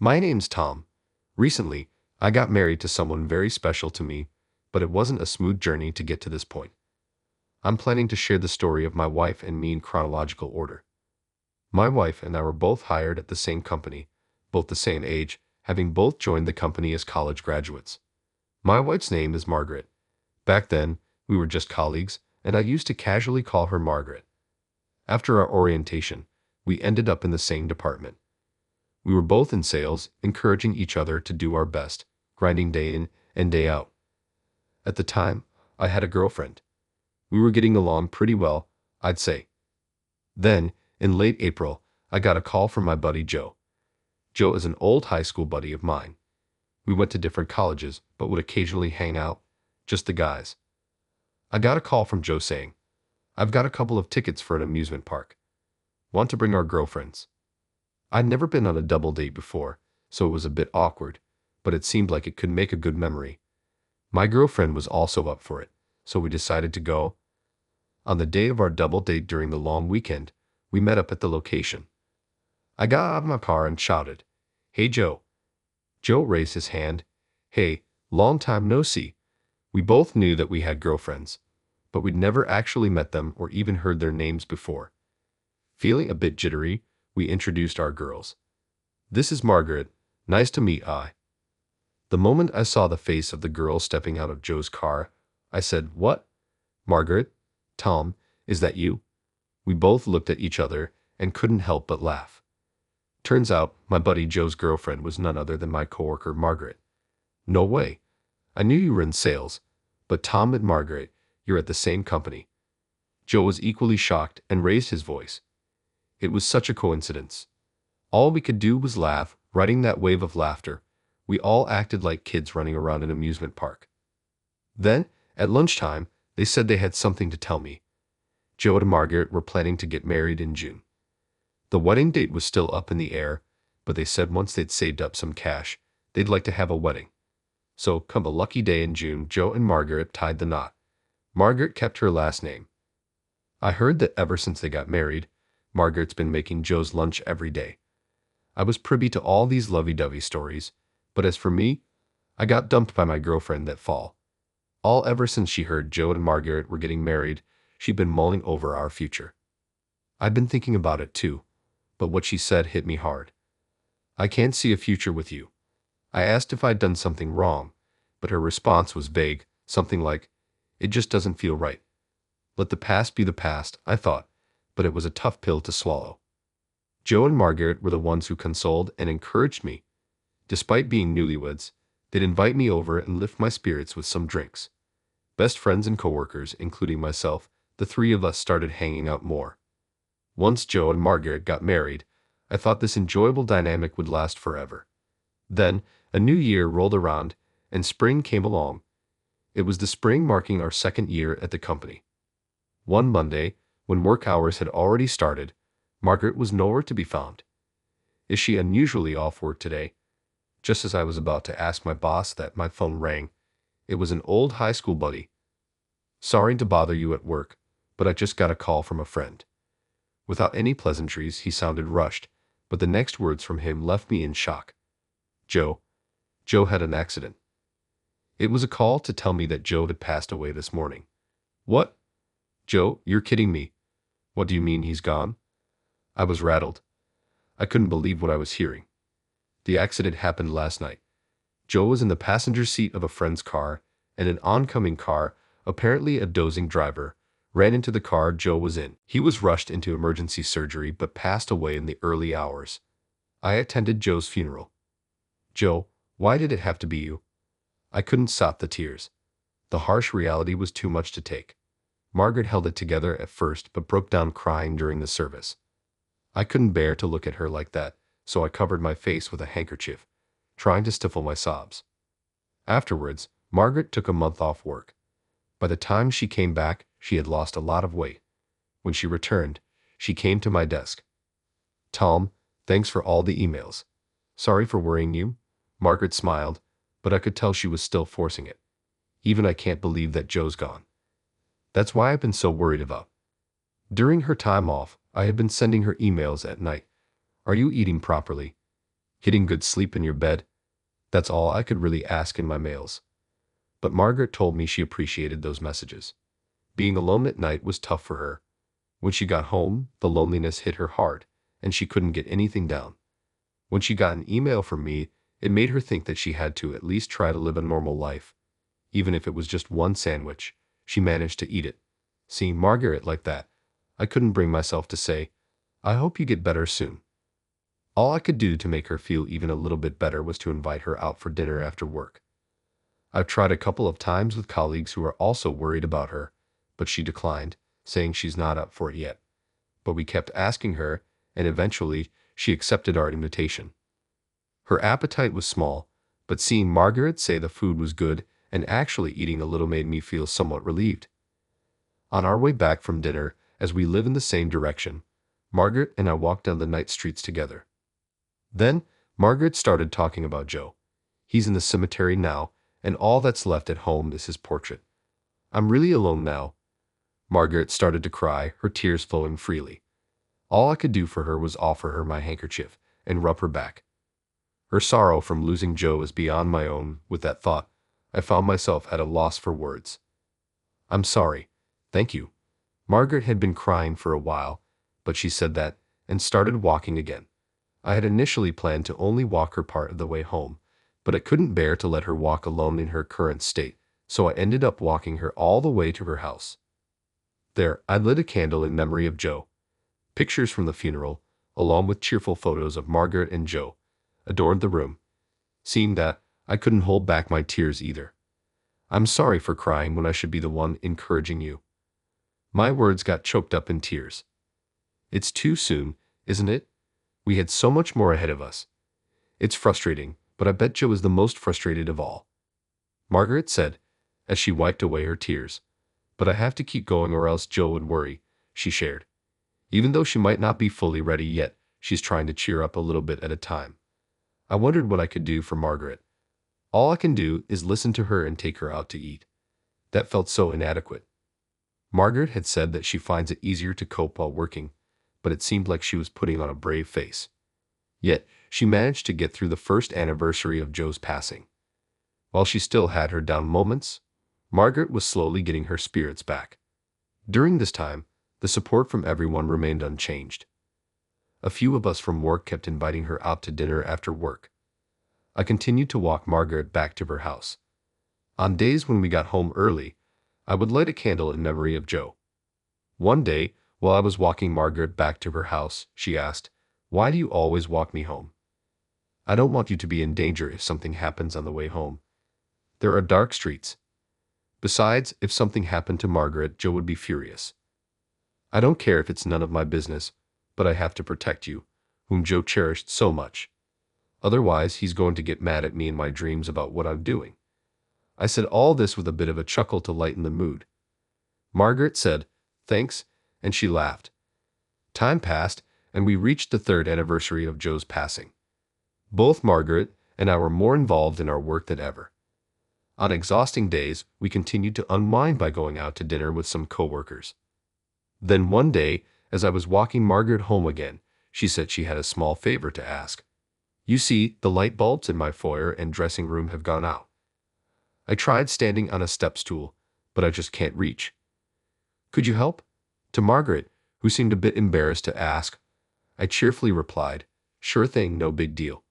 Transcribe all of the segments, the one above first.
My name's Tom. Recently, I got married to someone very special to me, but it wasn't a smooth journey to get to this point. I'm planning to share the story of my wife and me in chronological order. My wife and I were both hired at the same company, both the same age, having both joined the company as college graduates. My wife's name is Margaret. Back then, we were just colleagues, and I used to casually call her Margaret. After our orientation, we ended up in the same department. We were both in sales, encouraging each other to do our best, grinding day in and day out. At the time, I had a girlfriend. We were getting along pretty well, I'd say. Then, in late April, I got a call from my buddy Joe. Joe is an old high school buddy of mine. We went to different colleges, but would occasionally hang out, just the guys. I got a call from Joe saying, "I've got a couple of tickets for an amusement park. Want to bring our girlfriends?" I'd never been on a double date before, so it was a bit awkward, but it seemed like it could make a good memory. My girlfriend was also up for it, so we decided to go. On the day of our double date during the long weekend, we met up at the location. I got out of my car and shouted, "Hey Joe." Joe raised his hand. "Hey, long time no see." We both knew that we had girlfriends, but we'd never actually met them or even heard their names before. Feeling a bit jittery, we introduced our girls. "This is Margaret. Nice to meet I." The moment I saw the face of the girl stepping out of Joe's car, I said, "What? Margaret? Tom, is that you?" We both looked at each other and couldn't help but laugh. Turns out, my buddy Joe's girlfriend was none other than my coworker Margaret. "No way. I knew you were in sales, but Tom and Margaret, you're at the same company." Joe was equally shocked and raised his voice. It was such a coincidence. All we could do was laugh, riding that wave of laughter. We all acted like kids running around an amusement park. Then, at lunchtime, they said they had something to tell me. Joe and Margaret were planning to get married in June. The wedding date was still up in the air, but they said once they'd saved up some cash, they'd like to have a wedding. So, come a lucky day in June, Joe and Margaret tied the knot. Margaret kept her last name. I heard that ever since they got married, Margaret's been making Joe's lunch every day. I was privy to all these lovey-dovey stories, but as for me, I got dumped by my girlfriend that fall. All ever since she heard Joe and Margaret were getting married, she'd been mulling over our future. I'd been thinking about it too, but what she said hit me hard. "I can't see a future with you." I asked if I'd done something wrong, but her response was vague, something like, "It just doesn't feel right." Let the past be the past, I thought, but it was a tough pill to swallow. Joe and Margaret were the ones who consoled and encouraged me. Despite being newlyweds, they'd invite me over and lift my spirits with some drinks. Best friends and coworkers, including myself, the three of us started hanging out more. Once Joe and Margaret got married, I thought this enjoyable dynamic would last forever. Then, a new year rolled around, and spring came along. It was the spring marking our second year at the company. One Monday, when work hours had already started, Margaret was nowhere to be found. "Is she unusually off work today?" Just as I was about to ask my boss that, my phone rang. It was an old high school buddy. "Sorry to bother you at work, but I just got a call from a friend." Without any pleasantries, he sounded rushed, but the next words from him left me in shock. "Joe. Joe had an accident." It was a call to tell me that Joe had passed away this morning. "What? Joe, you're kidding me. What do you mean he's gone?" I was rattled. I couldn't believe what I was hearing. The accident happened last night. Joe was in the passenger seat of a friend's car, and an oncoming car, apparently a dozing driver, ran into the car Joe was in. He was rushed into emergency surgery but passed away in the early hours. I attended Joe's funeral. "Joe, why did it have to be you?" I couldn't stop the tears. The harsh reality was too much to take. Margaret held it together at first but broke down crying during the service. I couldn't bear to look at her like that, so I covered my face with a handkerchief, trying to stifle my sobs. Afterwards, Margaret took a month off work. By the time she came back, she had lost a lot of weight. When she returned, she came to my desk. "Tom, thanks for all the emails. Sorry for worrying you." Margaret smiled, but I could tell she was still forcing it. "Even I can't believe that Joe's gone. That's why I've been so worried about." During her time off, I had been sending her emails at night. "Are you eating properly? Getting good sleep in your bed? That's all I could really ask in my mails. But Margaret told me she appreciated those messages. Being alone at night was tough for her. When she got home, the loneliness hit her hard, and she couldn't get anything down. When she got an email from me, it made her think that she had to at least try to live a normal life. Even if it was just one sandwich, she managed to eat it. Seeing Margaret like that, I couldn't bring myself to say, "I hope you get better soon." All I could do to make her feel even a little bit better was to invite her out for dinner after work. I've tried a couple of times with colleagues who are also worried about her, but she declined, saying she's not up for it yet. But we kept asking her, and eventually she accepted our invitation. Her appetite was small, but seeing Margaret say the food was good and actually eating a little made me feel somewhat relieved. On our way back from dinner, as we live in the same direction, Margaret and I walked down the night streets together. Then, Margaret started talking about Joe. He's in the cemetery now, and all that's left at home is his portrait. I'm really alone now. Margaret started to cry, her tears flowing freely. All I could do for her was offer her my handkerchief and rub her back. Her sorrow from losing Joe is beyond my own. With that thought, I found myself at a loss for words. I'm sorry. Thank you. Margaret had been crying for a while, but she said that and started walking again. I had initially planned to only walk her part of the way home, but I couldn't bear to let her walk alone in her current state, so I ended up walking her all the way to her house. There, I lit a candle in memory of Joe. Pictures from the funeral, along with cheerful photos of Margaret and Joe, adorned the room. Seeing that, I couldn't hold back my tears either. I'm sorry for crying when I should be the one encouraging you. My words got choked up in tears. It's too soon, isn't it? We had so much more ahead of us. It's frustrating, but I bet Joe is the most frustrated of all. Margaret said, as she wiped away her tears. But I have to keep going or else Joe would worry, she shared. Even though she might not be fully ready yet, she's trying to cheer up a little bit at a time. I wondered what I could do for Margaret. All I can do is listen to her and take her out to eat. That felt so inadequate. Margaret had said that she finds it easier to cope while working, but it seemed like she was putting on a brave face. Yet, she managed to get through the first anniversary of Joe's passing. While she still had her down moments, Margaret was slowly getting her spirits back. During this time, the support from everyone remained unchanged. A few of us from work kept inviting her out to dinner after work. I continued to walk Margaret back to her house. On days when we got home early, I would light a candle in memory of Joe. One day, while I was walking Margaret back to her house, she asked, "Why do you always walk me home?" "I don't want you to be in danger if something happens on the way home. There are dark streets. Besides, if something happened to Margaret, Joe would be furious. I don't care if it's none of my business, but I have to protect you, whom Joe cherished so much. Otherwise, he's going to get mad at me in my dreams about what I'm doing." I said all this with a bit of a chuckle to lighten the mood. Margaret said, "Thanks," and she laughed. Time passed, and we reached the third anniversary of Joe's passing. Both Margaret and I were more involved in our work than ever. On exhausting days, we continued to unwind by going out to dinner with some coworkers. Then one day, as I was walking Margaret home again, she said she had a small favor to ask. "You see, the light bulbs in my foyer and dressing room have gone out. I tried standing on a step stool, but I just can't reach. Could you help?" To Margaret, who seemed a bit embarrassed to ask, I cheerfully replied, "Sure thing, no big deal.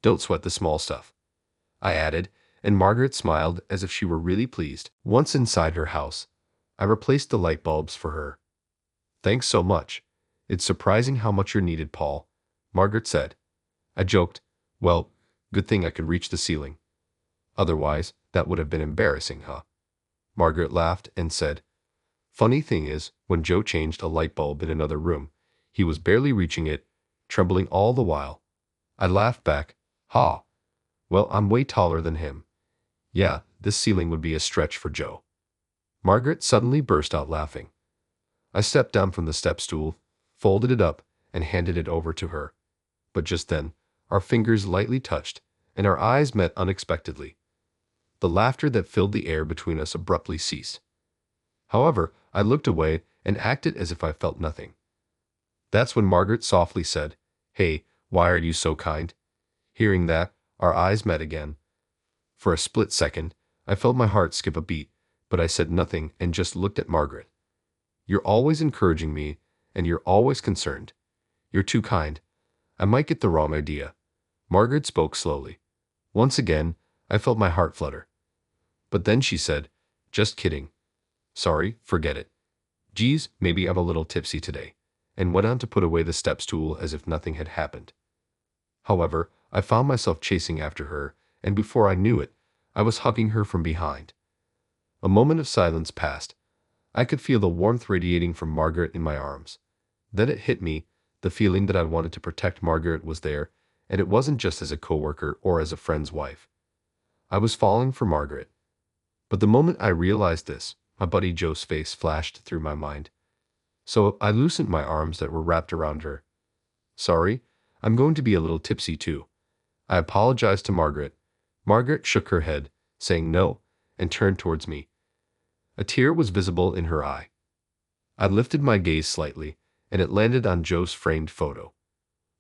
Don't sweat the small stuff," I added, and Margaret smiled as if she were really pleased. Once inside her house, I replaced the light bulbs for her. "Thanks so much. It's surprising how much you're needed, Paul," Margaret said. I joked, "Well, good thing I could reach the ceiling. Otherwise, that would have been embarrassing, huh?" Margaret laughed and said, "Funny thing is, when Joe changed a light bulb in another room, he was barely reaching it, trembling all the while." I laughed back, "Ha! Well, I'm way taller than him. Yeah, this ceiling would be a stretch for Joe." Margaret suddenly burst out laughing. I stepped down from the step stool, folded it up, and handed it over to her. But just then, our fingers lightly touched, and our eyes met unexpectedly. The laughter that filled the air between us abruptly ceased. However, I looked away and acted as if I felt nothing. That's when Margaret softly said, "Hey, why are you so kind? Hearing that, our eyes met again. For a split second, I felt my heart skip a beat, but I said nothing and just looked at Margaret. You're always encouraging me, and you're always concerned. You're too kind. I might get the wrong idea. Margaret spoke slowly. Once again, I felt my heart flutter. But then she said, just kidding. Sorry, forget it. Geez, maybe I'm a little tipsy today, and went on to put away the step stool as if nothing had happened. However, I found myself chasing after her, and before I knew it, I was hugging her from behind. A moment of silence passed. I could feel the warmth radiating from Margaret in my arms. Then it hit me, the feeling that I wanted to protect Margaret was there, and it wasn't just as a coworker or as a friend's wife. I was falling for Margaret. But the moment I realized this, my buddy Joe's face flashed through my mind. So I loosened my arms that were wrapped around her. Sorry, I'm going to be a little tipsy too. I apologized to Margaret. Margaret shook her head, saying no, and turned towards me. A tear was visible in her eye. I lifted my gaze slightly, and it landed on Joe's framed photo.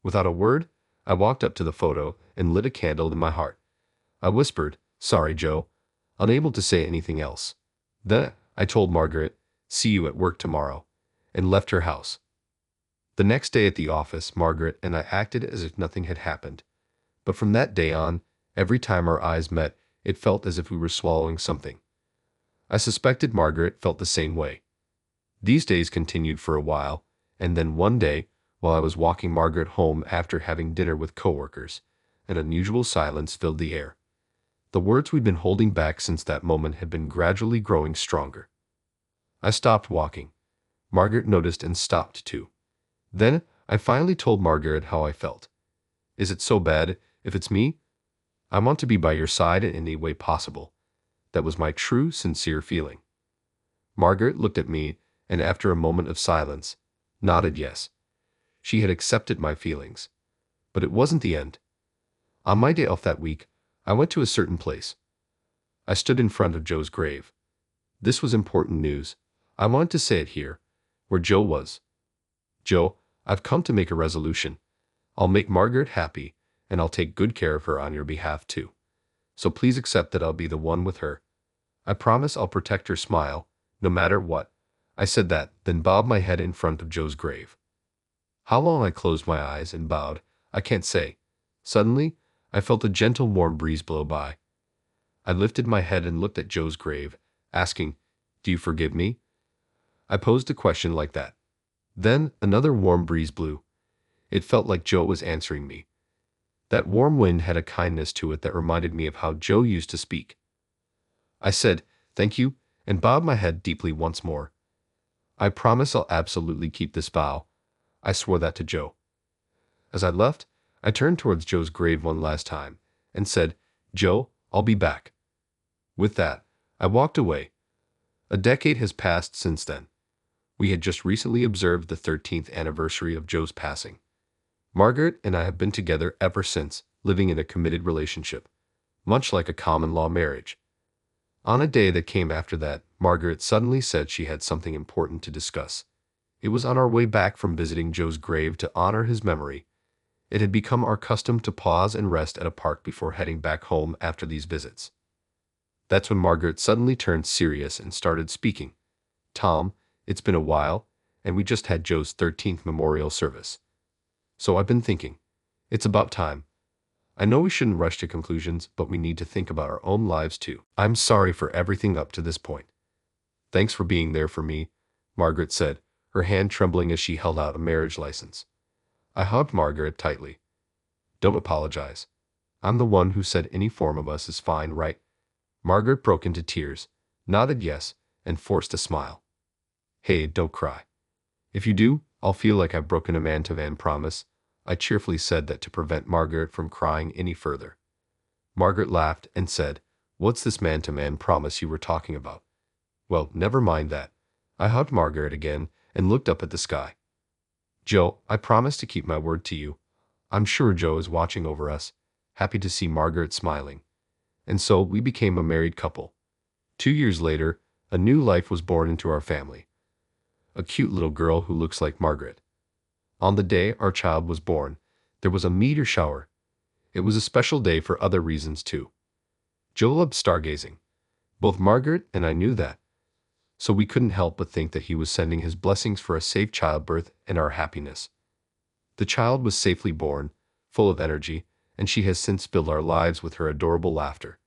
Without a word, I walked up to the photo and lit a candle in my heart. I whispered, sorry, Joe, unable to say anything else. Then I told Margaret, see you at work tomorrow, and left her house. The next day at the office, Margaret and I acted as if nothing had happened. But from that day on, every time our eyes met, it felt as if we were swallowing something. I suspected Margaret felt the same way. These days continued for a while, and then one day, while I was walking Margaret home after having dinner with coworkers, an unusual silence filled the air. The words we'd been holding back since that moment had been gradually growing stronger. I stopped walking. Margaret noticed and stopped too. Then I finally told Margaret how I felt. Is it so bad if it's me? I want to be by your side in any way possible. That was my true, sincere feeling. Margaret looked at me, and after a moment of silence, nodded yes. She had accepted my feelings. But it wasn't the end. On my day off that week, I went to a certain place. I stood in front of Joe's grave. This was important news. I wanted to say it here, where Joe was. Joe, I've come to make a resolution. I'll make Margaret happy, and I'll take good care of her on your behalf too. So please accept that I'll be the one with her. I promise I'll protect her smile, no matter what. I said that, then bowed my head in front of Joe's grave. How long I closed my eyes and bowed, I can't say. Suddenly, I felt a gentle warm breeze blow by. I lifted my head and looked at Joe's grave, asking, do you forgive me? I posed a question like that. Then another warm breeze blew. It felt like Joe was answering me. That warm wind had a kindness to it that reminded me of how Joe used to speak. I said, thank you, and bowed my head deeply once more. I promise I'll absolutely keep this vow. I swore that to Joe. As I left, I turned towards Joe's grave one last time and said, Joe, I'll be back. With that, I walked away. A decade has passed since then. We had just recently observed the 13th anniversary of Joe's passing. Margaret and I have been together ever since, living in a committed relationship, much like a common-law marriage. On a day that came after that, Margaret suddenly said she had something important to discuss. It was on our way back from visiting Joe's grave to honor his memory. It had become our custom to pause and rest at a park before heading back home after these visits. That's when Margaret suddenly turned serious and started speaking. Tom, it's been a while, and we just had Joe's 13th memorial service. So I've been thinking, it's about time. I know we shouldn't rush to conclusions, but we need to think about our own lives too. I'm sorry for everything up to this point. Thanks for being there for me, Margaret said, her hand trembling as she held out a marriage license. I hugged Margaret tightly. Don't apologize. I'm the one who said any form of us is fine, right? Margaret broke into tears, nodded yes, and forced a smile. Hey, don't cry. If you do, I'll feel like I've broken a man-to-man promise. I cheerfully said that to prevent Margaret from crying any further. Margaret laughed and said, what's this man-to-man promise you were talking about? Well, never mind that. I hugged Margaret again and looked up at the sky. Joe, I promise to keep my word to you. I'm sure Joe is watching over us, happy to see Margaret smiling. And so we became a married couple. 2 years later, a new life was born into our family. A cute little girl who looks like Margaret. On the day our child was born, there was a meteor shower. It was a special day for other reasons too. Joe loved stargazing. Both Margaret and I knew that, so we couldn't help but think that he was sending his blessings for a safe childbirth and our happiness. The child was safely born, full of energy, and she has since filled our lives with her adorable laughter.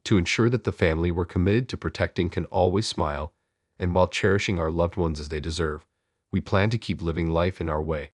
To ensure that the family we're committed to protecting can always smile, and while cherishing our loved ones as they deserve, we plan to keep living life in our way.